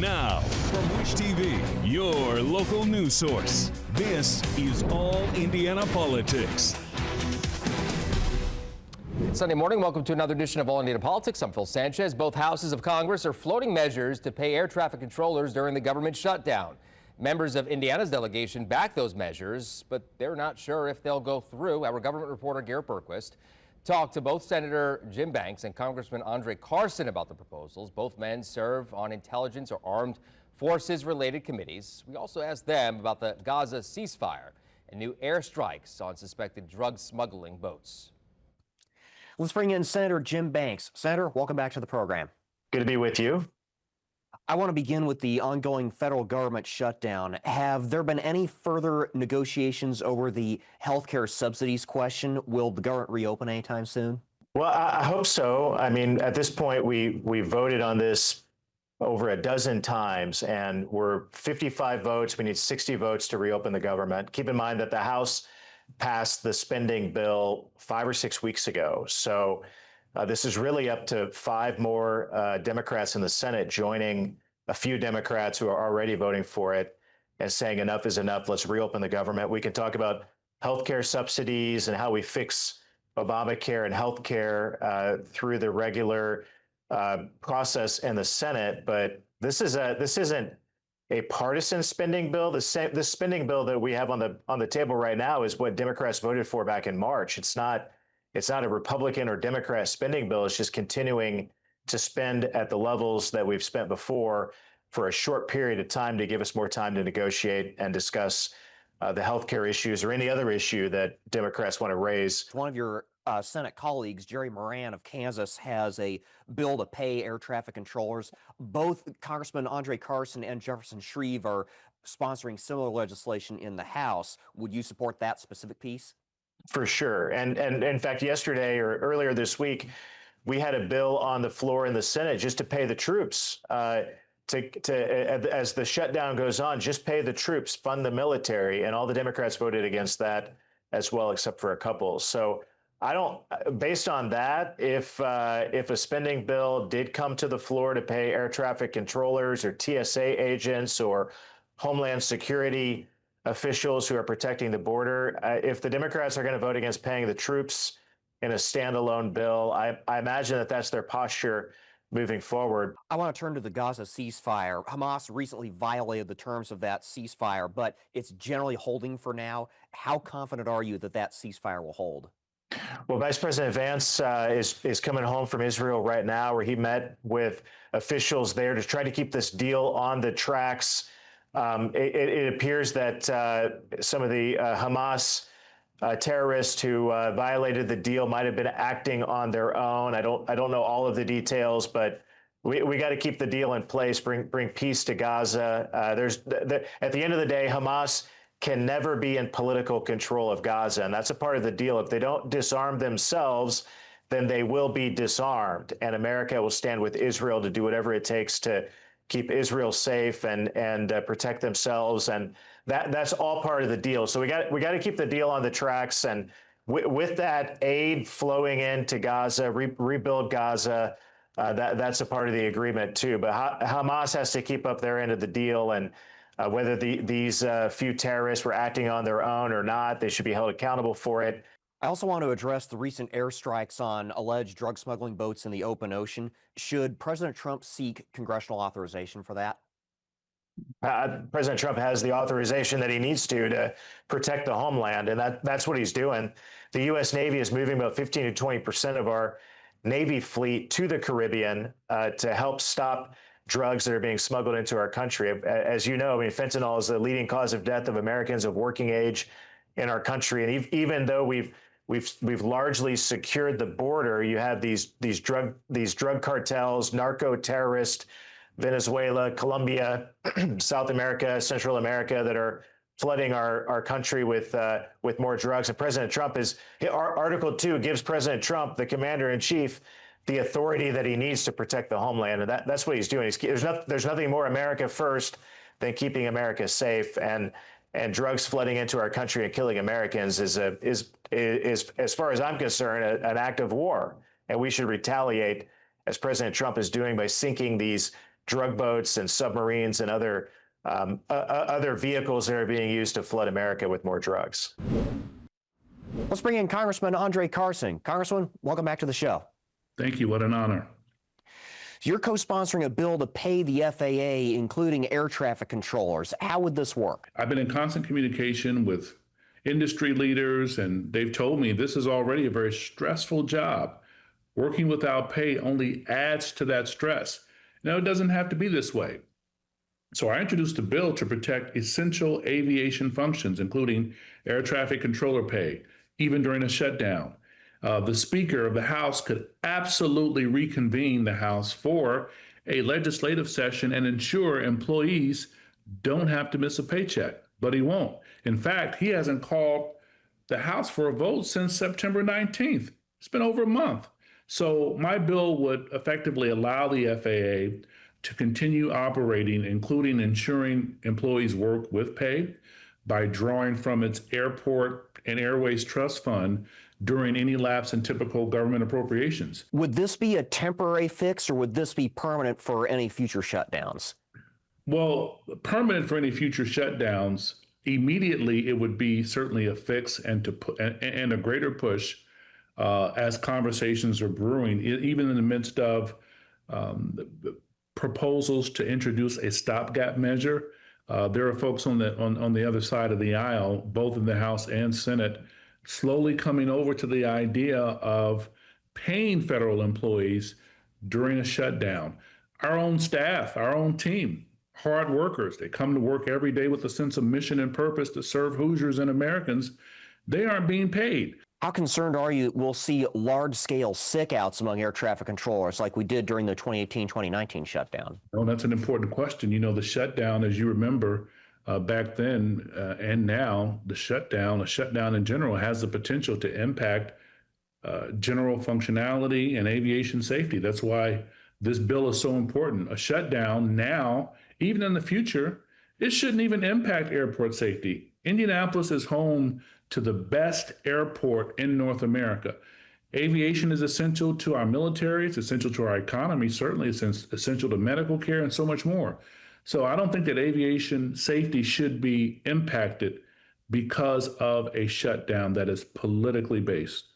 Now, from Wish TV, your local news source, this is All Indiana Politics. Sunday morning, welcome to another edition of All Indiana Politics. I'm Phil Sanchez. Both houses of Congress are floating measures to pay air traffic controllers during the government shutdown. Members of Indiana's delegation back those measures, but they're not sure if they'll go through. Our government reporter Garrett Berquist talked to both Senator Jim Banks and Congressman Andre Carson about the proposals. Both men serve on intelligence or armed forces related committees. We also asked them about the Gaza ceasefire and new airstrikes on suspected drug smuggling boats. Let's bring in Senator Jim Banks. Senator, welcome back to the program. Good to be with you. I want to begin with the ongoing federal government shutdown. Have there been any further negotiations over the healthcare subsidies question? Will the government reopen anytime soon? Well, I hope so. I mean, at this point, we voted on this over a dozen times, and we're 55 votes. We need 60 votes to reopen the government. Keep in mind that the House passed the spending bill 5 or 6 weeks ago. So this is really up to 5 more Democrats in the Senate joining a few Democrats who are already voting for it and saying enough is enough. Let's reopen the government. We can talk about healthcare subsidies and how we fix Obamacare and healthcare through the regular process in the Senate. But this isn't a partisan spending bill. The spending bill that we have on the table right now is what Democrats voted for back in March. It's not a Republican or Democrat spending bill. It's just continuing to spend at the levels that we've spent before for a short period of time to give us more time to negotiate and discuss the healthcare issues or any other issue that Democrats want to raise. One of your Senate colleagues, Jerry Moran of Kansas, has a bill to pay air traffic controllers. Both Congressman Andre Carson and Jefferson Shreve are sponsoring similar legislation in the House. Would you support that specific piece? For sure. And in fact, yesterday or earlier this week, we had a bill on the floor in the Senate just to pay the troops as the shutdown goes on, just pay the troops, fund the military. And all the Democrats voted against that as well, except for a couple. So based on that, if a spending bill did come to the floor to pay air traffic controllers or TSA agents or Homeland Security officials who are protecting the border, if the Democrats are going to vote against paying the troops in a standalone bill, I imagine that that's their posture moving forward. I want to turn to the Gaza ceasefire. Hamas recently violated the terms of that ceasefire, but it's generally holding for now. How confident are you that that ceasefire will hold? Well, Vice President Vance is coming home from Israel right now, where he met with officials there to try to keep this deal on the tracks. It appears that some of the Hamas terrorists who violated the deal might have been acting on their own. I don't know all of the details, but we got to keep the deal in place, bring peace to Gaza. At the end of the day, Hamas can never be in political control of Gaza, and that's a part of the deal. If they don't disarm themselves, then they will be disarmed, and America will stand with Israel to do whatever it takes to keep Israel safe and protect themselves, and that's all part of the deal. So we got to keep the deal on the tracks, and with that aid flowing into Gaza, rebuild Gaza, that's a part of the agreement too. But Hamas has to keep up their end of the deal, and whether these few terrorists were acting on their own or not, they should be held accountable for it. I also want to address the recent airstrikes on alleged drug smuggling boats in the open ocean. Should President Trump seek congressional authorization for that? President Trump has the authorization that he needs to protect the homeland, and that's what he's doing. The U.S. Navy is moving about 15 to 20% of our Navy fleet to the Caribbean to help stop drugs that are being smuggled into our country. As you know, I mean, fentanyl is the leading cause of death of Americans of working age in our country, and even though we've largely secured the border, you have these drug cartels, narco terrorists, Venezuela, Colombia, South America, Central America, that are flooding our country with more drugs. And President Trump Article 2 gives President Trump, the commander in chief, the authority that he needs to protect the homeland, and that's what he's doing. There's nothing more America first than keeping America safe, and drugs flooding into our country and killing Americans is as far as I'm concerned, an act of war, and we should retaliate, as President Trump is doing, by sinking these drug boats and submarines and other vehicles that are being used to flood America with more drugs. Let's bring in Congressman Andre Carson. Congressman, welcome back to the show. Thank you. What an honor. You're co-sponsoring a bill to pay the FAA, including air traffic controllers. How would this work? I've been in constant communication with industry leaders, and they've told me this is already a very stressful job. Working without pay only adds to that stress. Now, it doesn't have to be this way. So I introduced a bill to protect essential aviation functions, including air traffic controller pay, even during a shutdown. The Speaker of the House could absolutely reconvene the House for a legislative session and ensure employees don't have to miss a paycheck, but he won't. In fact, he hasn't called the House for a vote since September 19th. It's been over a month. So my bill would effectively allow the FAA to continue operating, including ensuring employees work with pay by drawing from its Airport and Airways Trust Fund during any lapse in typical government appropriations. Would this be a temporary fix, or would this be permanent for any future shutdowns? Well, permanent for any future shutdowns, immediately it would be certainly a fix and a greater push as conversations are brewing, even in the midst of proposals to introduce a stopgap measure. There are folks on the other side of the aisle, both in the House and Senate, slowly coming over to the idea of paying federal employees during a shutdown. Our own staff, our own team, hard workers, they come to work every day with a sense of mission and purpose to serve Hoosiers and Americans. They aren't being paid. How concerned are you we'll see large-scale sick-outs among air traffic controllers like we did during the 2018-2019 shutdown? Oh, that's an important question. You know, the shutdown, as you remember, back then and now, a shutdown in general has the potential to impact general functionality and aviation safety. That's why this bill is so important. A shutdown now, even in the future, it shouldn't even impact airport safety. Indianapolis is home to the best airport in North America. Aviation is essential to our military, it's essential to our economy, certainly it's essential to medical care and so much more. So I don't think that aviation safety should be impacted because of a shutdown that is politically based.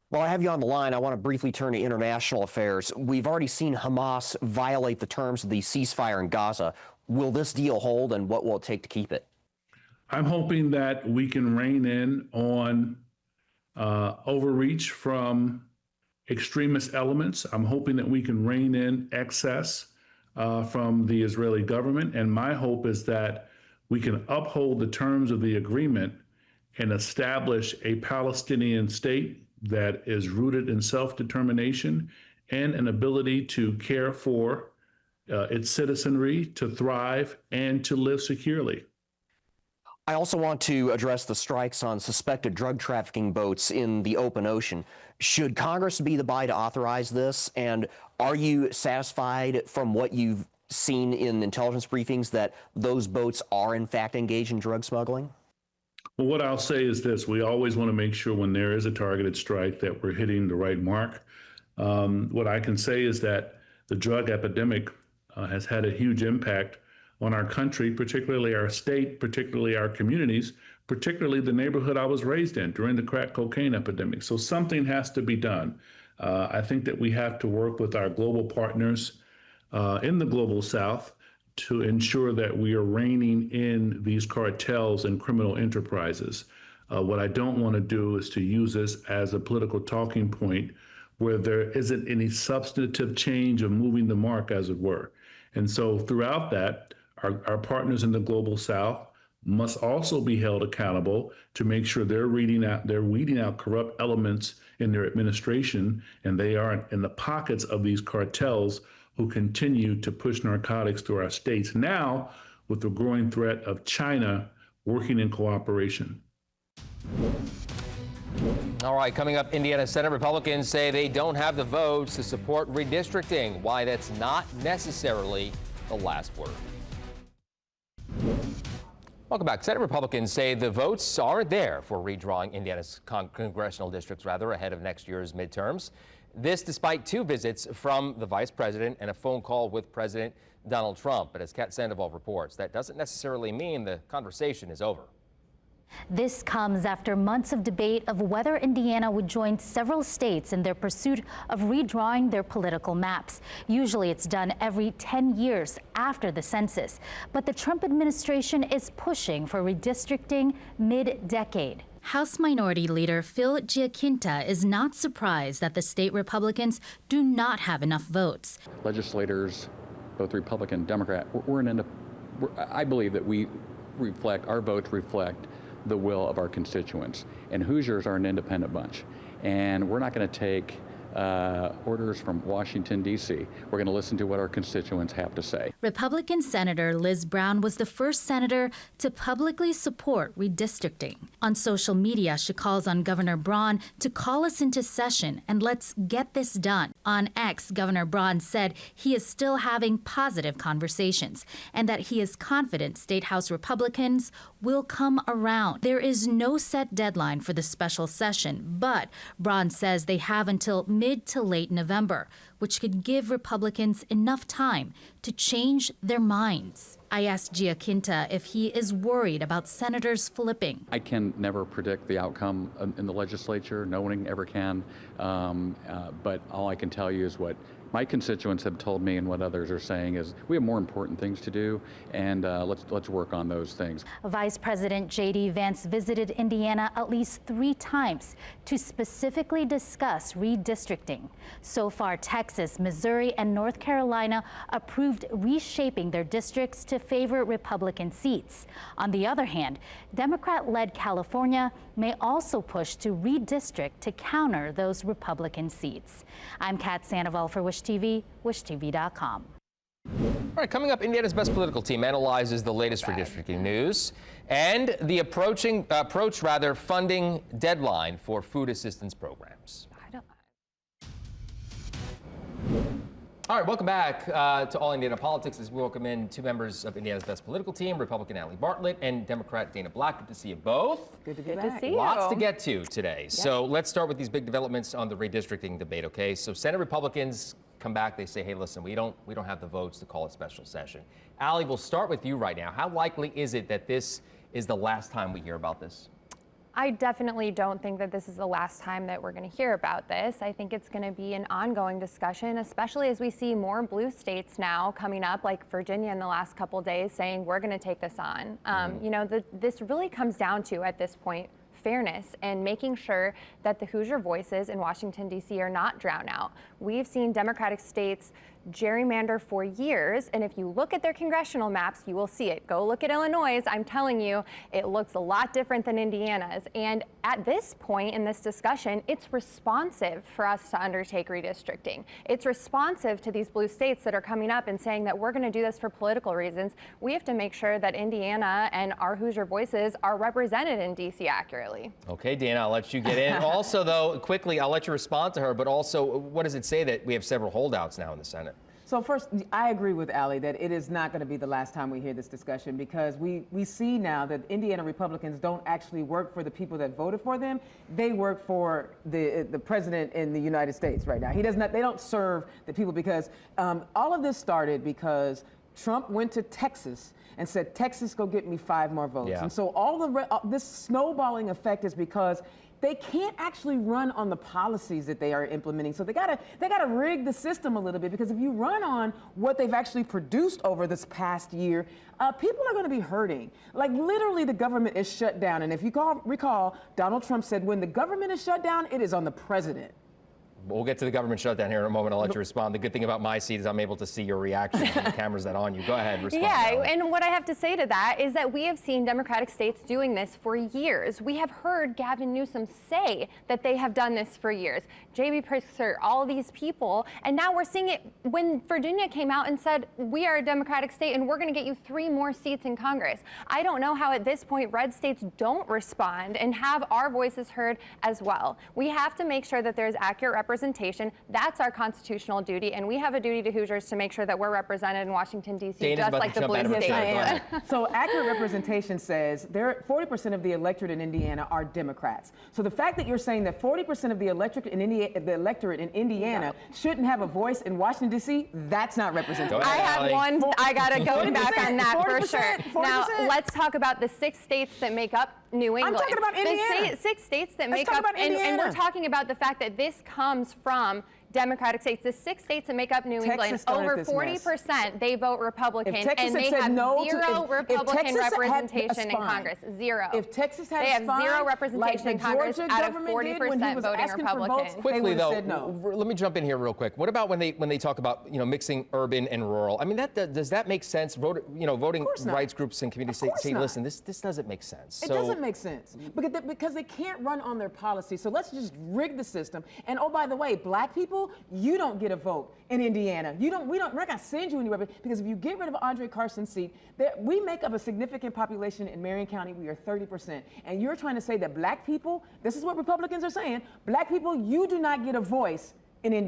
While I have you on the line, I want to briefly turn to international affairs. We've already seen Hamas violate the terms of the ceasefire in Gaza. Will this deal hold, and what will it take to keep it? I'm hoping that we can rein in on overreach from extremist elements. I'm hoping that we can rein in excess from the Israeli government. And my hope is that we can uphold the terms of the agreement and establish a Palestinian state that is rooted in self-determination and an ability to care for its citizenry, to thrive, and to live securely. I also want to address the strikes on suspected drug trafficking boats in the open ocean. Should Congress be the body to authorize this? And are you satisfied from what you've seen in intelligence briefings that those boats are in fact engaged in drug smuggling? Well, what I'll say is this: we always want to make sure when there is a targeted strike that we're hitting the right mark. What I can say is that the drug epidemic has had a huge impact on our country, particularly our state, particularly our communities, particularly the neighborhood I was raised in during the crack cocaine epidemic. So something has to be done. I think that we have to work with our global partners in the global South to ensure that we are reining in these cartels and criminal enterprises. What I don't want to do is to use this as a political talking point where there isn't any substantive change of moving the mark, as it were. And so throughout that, our partners in the global South must also be held accountable to make sure they're weeding out corrupt elements in their administration, and they aren't in the pockets of these cartels who continue to push narcotics through our states, now with the growing threat of China working in cooperation. All right, coming up, Indiana Senate Republicans say they don't have the votes to support redistricting. Why that's not necessarily the last word. Welcome back. Senate Republicans say the votes aren't there for redrawing Indiana's congressional districts, ahead of next year's midterms. This despite 2 visits from the vice president and a phone call with President Donald Trump. But as Kat Sandoval reports, that doesn't necessarily mean the conversation is over. This comes after months of debate of whether Indiana would join several states in their pursuit of redrawing their political maps. Usually it's done every 10 years after the census. But the Trump administration is pushing for redistricting mid-decade. House Minority Leader Phil Giaquinta is not surprised that the state Republicans do not have enough votes. Legislators, both Republican and Democrat, I believe that our votes reflect the will of our constituents. And Hoosiers are an independent bunch. And we're not going to take orders from Washington, D.C. We're going to listen to what our constituents have to say. Republican Senator Liz Brown was the first senator to publicly support redistricting. On social media, she calls on Governor Braun to call us into session and let's get this done. On X, Governor Braun said he is still having positive conversations and that he is confident State House Republicans will come around. There is no set deadline for the special session, but Braun says they have until mid to late November, which could give Republicans enough time to change their minds. I asked Giaquinta if he is worried about senators flipping. I can never predict the outcome in the legislature. No one ever can. But all I can tell you is what my constituents have told me and what others are saying is we have more important things to do, and let's work on those things. Vice President J.D. Vance visited Indiana at least 3 times to specifically discuss redistricting. So far, Texas, Missouri, and North Carolina approved reshaping their districts to favor Republican seats. On the other hand, Democrat-led California may also push to redistrict to counter those Republican seats. I'm Kat Sandoval for Wish TV, wishtv.com. All right, coming up, Indiana's best political team analyzes the latest redistricting news and the approach funding deadline for food assistance programs. All right, welcome back to All Indiana Politics as we welcome in 2 members of Indiana's best political team, Republican Allie Bartlett and Democrat Dana Black. Good to see you both. Good to be back. see you. Lots to get to today. Yep. So let's start with these big developments on the redistricting debate, okay? So Senate Republicans come back, they say, hey, listen, we don't have the votes to call a special session. Allie, we'll start with you right now. How likely is it that this is the last time we hear about this? I definitely don't think that this is the last time that we're going to hear about this. I think it's going to be an ongoing discussion, especially as we see more blue states now coming up, like Virginia in the last couple of days, saying we're going to take this on. You know, this really comes down to, at this point, fairness and making sure that the Hoosier voices in Washington, D.C. are not drowned out. We've seen Democratic states gerrymander for years, and if you look at their congressional maps, you will see it. Go look at Illinois. I'm telling you, it looks a lot different than Indiana's. And at this point in this discussion, it's responsive for us to undertake redistricting. It's responsive to these blue states that are coming up and saying that we're going to do this for political reasons. We have to make sure that Indiana and our Hoosier voices are represented in D.C. accurately. Okay, Dana, I'll let you get in. Also, though, quickly, I'll let you respond to her, but also, what does it say that we have several holdouts now in the Senate? So first, I agree with Allie that it is not going to be the last time we hear this discussion, because we see now that Indiana Republicans don't actually work for the people that voted for them. They work for the president in the United States right now. They don't serve the people, because all of this started because Trump went to Texas and said, Texas, go get me 5 more votes. Yeah. And so this snowballing effect is because they can't actually run on the policies that they are implementing. So they gotta rig the system a little bit, because if you run on what they've actually produced over this past year, people are gonna be hurting. Like, literally, the government is shut down. And if you recall, Donald Trump said when the government is shut down, it is on the president. We'll get to the government shutdown here in a moment. I'll let you respond. The good thing about my seat is I'm able to see your reaction when the camera's that on you. Go ahead, respond. Yeah, and what I have to say to that is that we have seen Democratic states doing this for years. We have heard Gavin Newsom say that they have done this for years. J.B. Pritzker, all these people, and now we're seeing it when Virginia came out and said, we are a Democratic state and we're going to get you 3 more seats in Congress. I don't know how at this point red states don't respond and have our voices heard as well. We have to make sure that there's accurate representation representation. That's our constitutional duty, and we have a duty to Hoosiers to make sure that we're represented in Washington, D.C., just like the blue states. So accurate representation says 40% of the electorate in Indiana are Democrats. So the fact that you're saying that 40% of the electorate in Indiana shouldn't have a voice in Washington, D.C., that's not representation. I have one. I got to go back on that for sure. 40%. Now, let's talk about the 6 states that make up New England. I'm talking about Indiana. The 6 states that make up, and we're talking about the fact that this comes from Democratic states. The 6 states that make up New England, over 40%, they vote Republican, and they have zero Republican representation in Congress. Zero. If Texas had they have zero representation in Congress out of 40% voting Republican. Quickly though, no. let me jump in here real quick. What about when they talk about mixing urban and rural? I mean, does that make sense? Voting rights groups and communities say, listen, this doesn't make sense. It doesn't make sense because they can't run on their policy. So let's just rig the system. And oh, by the way, black people, you don't get a vote in Indiana. We're not gonna send you anywhere because if you get rid of Andre Carson's seat, we make up a significant population in Marion County. We are 30%. And you're trying to say that black people, this is what Republicans are saying, black people, you do not get a voice in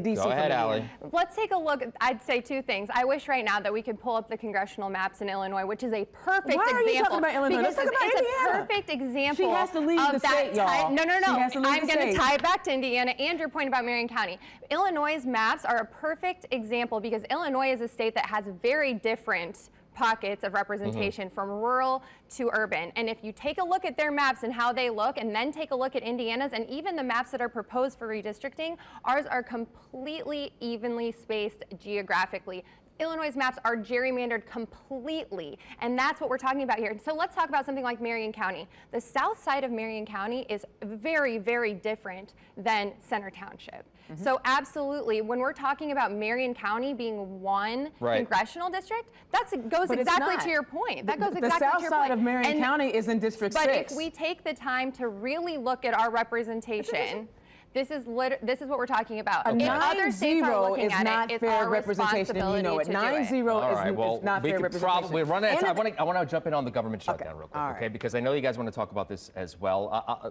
D.C. Go ahead, Allie. Let's take a look. I'd say 2 things. I wish right now that we could pull up the congressional maps in Illinois, which is a perfect example. Why are you talking about Illinois? Because it's a perfect example. She has to leave the state, y'all. No. I'm going to tie it back to Indiana and your point about Marion County. Illinois' maps are a perfect example because Illinois is a state that has very different pockets of representation from rural to urban. And if you take a look at their maps and how they look, and then take a look at Indiana's, and even the maps that are proposed for redistricting, ours are completely evenly spaced geographically. Illinois' maps are gerrymandered completely, and that's what we're talking about here. So let's talk about something like Marion County. The south side of Marion County is very, very different than Center Township. So absolutely, when we're talking about Marion County being one congressional district, that goes exactly to your point. That goes exactly to your point. The south side of Marion County is in District 6. But if we take the time to really look at our representation, this is what we're talking about. A if other states are looking at it, it's our representation, and you know it. 9-0 is not fair representation. We're running out of time. I want to jump in on the government shutdown real quick, okay? Because I know you guys want to talk about this as well.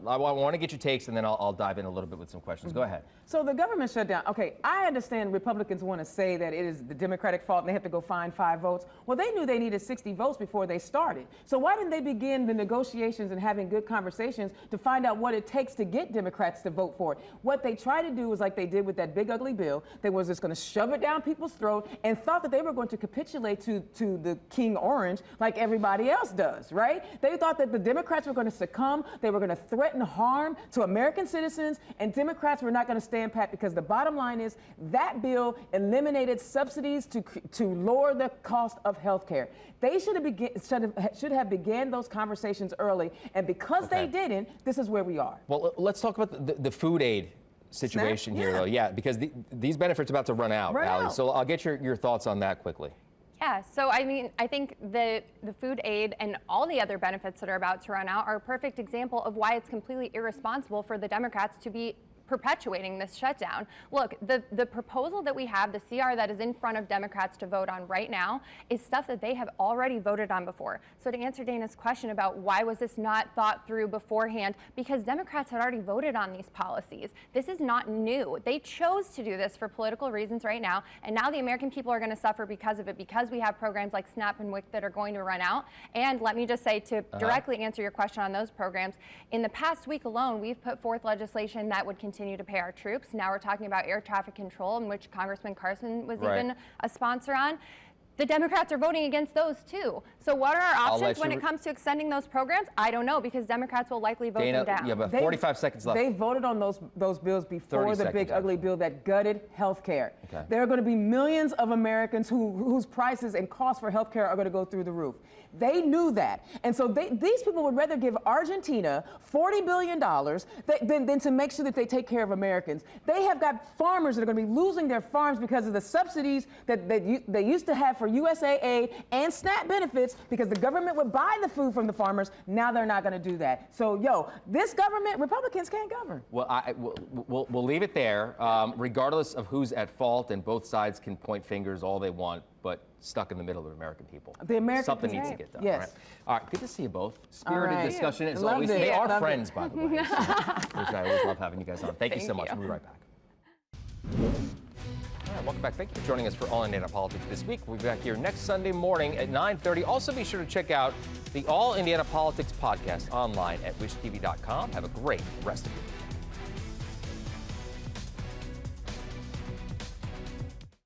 I want to get your takes, and then I'll dive in a little bit with some questions. Go ahead. So the government shutdown, okay, I understand Republicans want to say that it is the Democratic fault and they have to go find 5 votes. Well, they knew they needed 60 votes before they started. So why didn't they begin the negotiations and having good conversations to find out what it takes to get Democrats to vote for it? What they tried to do was like they did with that big ugly bill. They was just going to shove it down people's throat and thought that they were going to capitulate to the King Orange like everybody else does, right? They thought that the Democrats were going to succumb. They were going to threaten harm to American citizens, and Democrats were not going to stand pat because the bottom line is that bill eliminated subsidies to lower the cost of health care. They should have began those conversations early, and because they didn't, this is where we are. Well, let's talk about the food aid situation here, though. Yeah, because these benefits are about to run out, Allie. So I'll get your thoughts on that quickly. Yeah, so I mean, I think the food aid and all the other benefits that are about to run out are a perfect example of why it's completely irresponsible for the Democrats to be perpetuating this shutdown. Look, the proposal that we have, the CR that is in front of Democrats to vote on right now, is stuff that they have already voted on before. So to answer Dana's question about why was this not thought through beforehand, because Democrats had already voted on these policies. This is not new. They chose to do this for political reasons right now, and now the American people are going to suffer because of it, because we have programs like SNAP and WIC that are going to run out. And let me just say, to directly answer your question on those programs, in the past week alone, we've put forth legislation that would continue to pay our troops. Now we're talking about air traffic control, in which Congressman Carson was even a sponsor on. The Democrats are voting against those too. So what are our options when it comes to extending those programs? I don't know, because Democrats will likely vote them down. You have 45 seconds left. They voted on those bills before the big ugly bill that gutted health care. Okay. There are going to be millions of Americans whose prices and costs for health care are going to go through the roof. They knew that. And so these people would rather give Argentina $40 billion than to make sure that they take care of Americans. They have got farmers that are going to be losing their farms because of the subsidies that they used to have for USAID and SNAP benefits, because the government would buy the food from the farmers. Now they're not going to do that. So, this government, Republicans can't govern. Well, we'll leave it there. Regardless of who's at fault, and both sides can point fingers all they want, but stuck in the middle of the American people. Something needs to get done. Yes. All right, good to see you both. Spirited discussion as always. They are friends, by the way, which I always love having you guys on. Thank you so much. We'll be right back. All right, welcome back. Thank you for joining us for All Indiana Politics this week. We'll be back here next Sunday morning at 9:30. Also, be sure to check out the All Indiana Politics podcast online at wishtv.com. Have a great rest of your day.